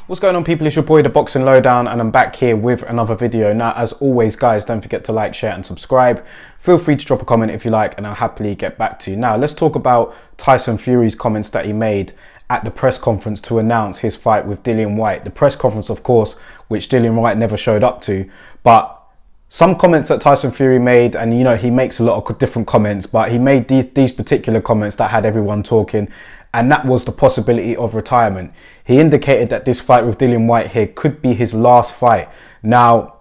What's going on, people? It's your boy, the Boxing Lowdown, and I'm back here with another video. Now, as always, guys, don't forget to like, share and subscribe. Feel free to drop a comment if you like, and I'll happily get back to you. Now, let's talk about Tyson Fury's comments that he made at the press conference to announce his fight with Dillian Whyte. The press conference, of course, which Dillian Whyte never showed up to, but some comments that Tyson Fury made, and you know, he makes a lot of different comments, but he made these particular comments that had everyone talking, and that was the possibility of retirement. He indicated that this fight with Dillian Whyte here could be his last fight. Now,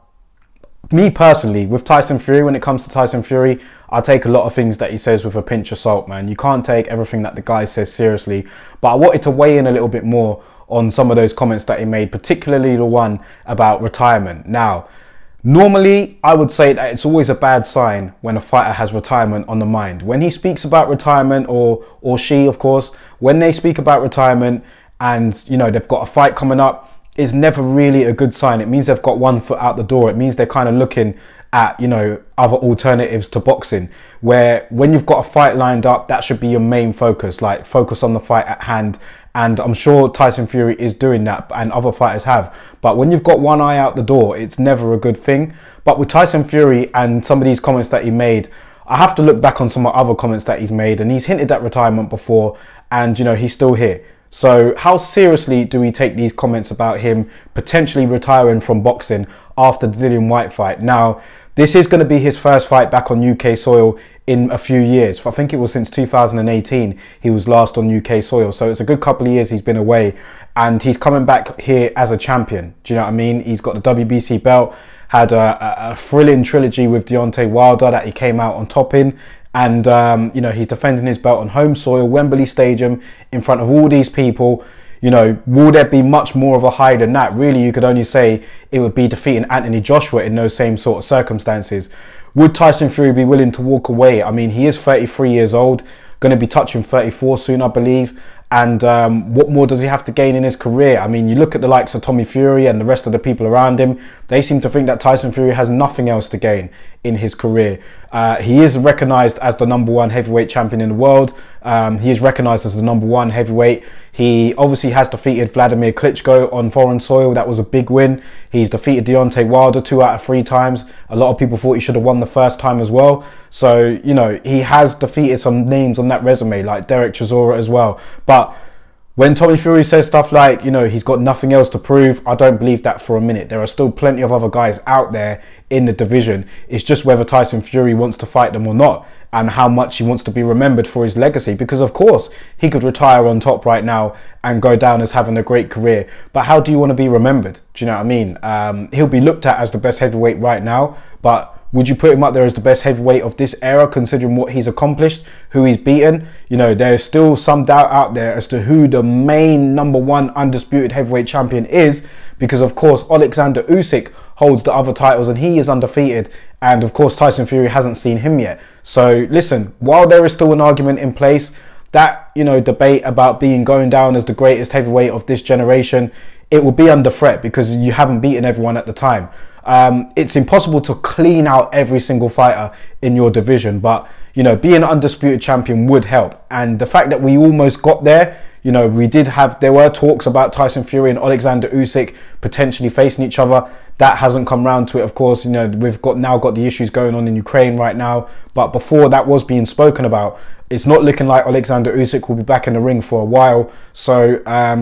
me personally, with Tyson Fury, when it comes to Tyson Fury, I take a lot of things that he says with a pinch of salt, man. You can't take everything that the guy says seriously, but I wanted to weigh in a little bit more on some of those comments that he made, particularly the one about retirement. Now, normally, I would say that it's always a bad sign when a fighter has retirement on the mind. When he speaks about retirement, or she, of course, when they speak about retirement and, you know, they've got a fight coming up, is never really a good sign. It means they've got one foot out the door. It means they're kind of looking at, you know, other alternatives to boxing, where when you've got a fight lined up, that should be your main focus, like focus on the fight at hand. And I'm sure Tyson Fury is doing that, and other fighters have. But when you've got one eye out the door, it's never a good thing. But with Tyson Fury and some of these comments that he made, I have to look back on some other comments that he's made, and he's hinted at retirement before, and you know, he's still here. So how seriously do we take these comments about him potentially retiring from boxing after the Dillian Whyte fight? Now, this is going to be his first fight back on UK soil in a few years. I think it was since 2018 he was last on UK soil. So it's a good couple of years he's been away, and he's coming back here as a champion. Do you know what I mean? He's got the WBC belt, had a thrilling trilogy with Deontay Wilder that he came out on top in. And, you know, he's defending his belt on home soil, Wembley Stadium, in front of all these people. You know, will there be much more of a high than that? Really, you could only say it would be defeating Anthony Joshua in those same sort of circumstances. Would Tyson Fury be willing to walk away? I mean, he is 33 years old, going to be touching 34 soon, I believe. And what more does he have to gain in his career? I mean, you look at the likes of Tommy Fury and the rest of the people around him, they seem to think that Tyson Fury has nothing else to gain in his career. He is recognised as the #1 heavyweight champion in the world. He is recognised as the #1 heavyweight. He obviously has defeated Vladimir Klitschko on foreign soil. That was a big win. He's defeated Deontay Wilder 2 out of 3 times. A lot of people thought he should have won the first time as well. So, you know, he has defeated some names on that resume, like Derek Chisora as well. But when Tommy Fury says stuff like, you know, he's got nothing else to prove, I don't believe that for a minute. There are still plenty of other guys out there in the division. It's just whether Tyson Fury wants to fight them or not, and how much he wants to be remembered for his legacy. Because of course, he could retire on top right now and go down as having a great career. But how do you want to be remembered? Do you know what I mean? He'll be looked at as the best heavyweight right now, but would you put him up there as the best heavyweight of this era, considering what he's accomplished, who he's beaten? You know, there's still some doubt out there as to who the main #1 undisputed heavyweight champion is, because of course Alexander Usyk holds the other titles and he is undefeated, and of course Tyson Fury hasn't seen him yet. So listen, while there is still an argument in place, that, you know, debate about going down as the greatest heavyweight of this generation, it will be under threat because you haven't beaten everyone at the time. It's impossible to clean out every single fighter in your division, but, you know, being an undisputed champion would help. And the fact that we almost got there, you know, there were talks about Tyson Fury and Alexander Usyk potentially facing each other. That hasn't come round to it, of course. You know, we've now got the issues going on in Ukraine right now, but before that was being spoken about. It's not looking like Alexander Usyk will be back in the ring for a while. So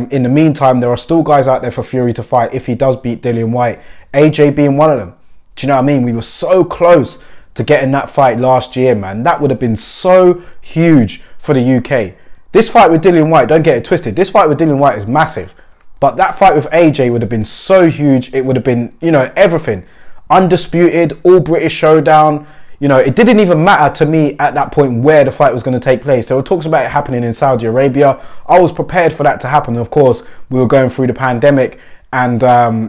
in the meantime, there are still guys out there for Fury to fight if he does beat Dillian Whyte, AJ being one of them. Do you know what I mean? We were so close to getting that fight last year, man. That would have been so huge for the UK. This fight with Dillian Whyte, don't get it twisted, this fight with Dillian Whyte is massive. But that fight with AJ would have been so huge. It would have been, you know, everything. Undisputed, all British showdown. You know, it didn't even matter to me at that point where the fight was going to take place. There were talks about it happening in Saudi Arabia. I was prepared for that to happen. Of course, we were going through the pandemic, and,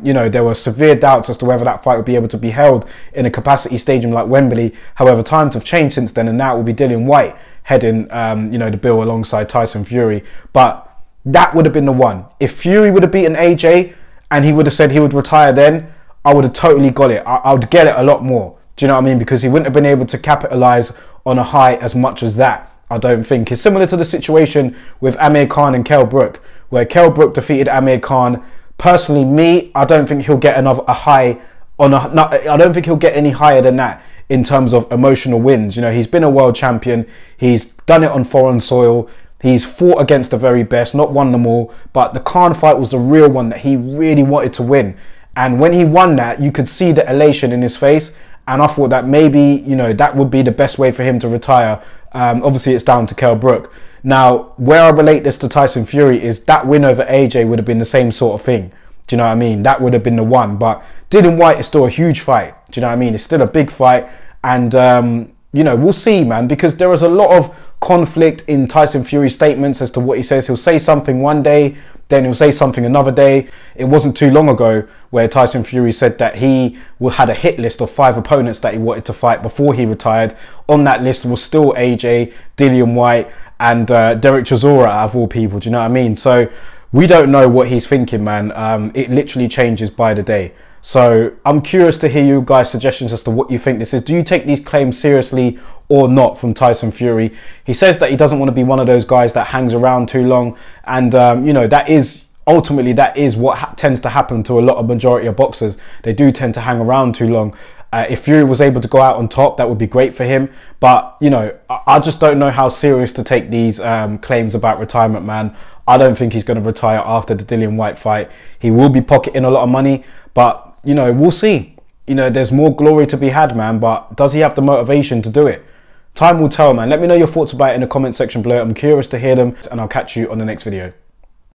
you know, there were severe doubts as to whether that fight would be able to be held in a capacity stadium like Wembley. However, times have changed since then, and now it will be Dillian Whyte heading, you know, the bill alongside Tyson Fury. But that would have been the one. If Fury would have beaten AJ and he would have said he would retire then, I would have totally got it. I would get it a lot more. Do you know what I mean? Because he wouldn't have been able to capitalize on a high as much as that. I don't think. It's similar to the situation with Amir Khan and Kell Brook, where Kell Brook defeated Amir Khan. Personally, I don't think he'll get I don't think he'll get any higher than that in terms of emotional wins. You know, he's been a world champion. He's done it on foreign soil. He's fought against the very best, not won them all. But the Khan fight was the real one that he really wanted to win. And when he won that, you could see the elation in his face. And I thought that maybe, you know, that would be the best way for him to retire. Obviously, it's down to Kell Brook. Now, where I relate this to Tyson Fury is that win over AJ would have been the same sort of thing. Do you know what I mean? That would have been the one. But Dillian Whyte is still a huge fight. Do you know what I mean? It's still a big fight. And, you know, we'll see, man, because there is a lot of conflict in Tyson Fury's statements as to what he says. He'll say something one day, then he'll say something another day. It wasn't too long ago where Tyson Fury said that he had a hit list of 5 opponents that he wanted to fight before he retired. On that list was still AJ, Dillian Whyte, and Derek Chisora, out of all people. Do you know what I mean? So we don't know what he's thinking, man. It literally changes by the day. So I'm curious to hear you guys' suggestions as to what you think this is. Do you take these claims seriously or not from Tyson Fury? He says that he doesn't want to be one of those guys that hangs around too long. And, you know, that is ultimately what tends to happen to a lot of majority of boxers. They do tend to hang around too long. If Fury was able to go out on top, that would be great for him. But, you know, I just don't know how serious to take these claims about retirement, man. I don't think he's going to retire after the Dillian Whyte fight. He will be pocketing a lot of money, but, you know, we'll see. You know, there's more glory to be had, man, but does he have the motivation to do it? Time will tell, man. Let me know your thoughts about it in the comment section below. I'm curious to hear them, and I'll catch you on the next video.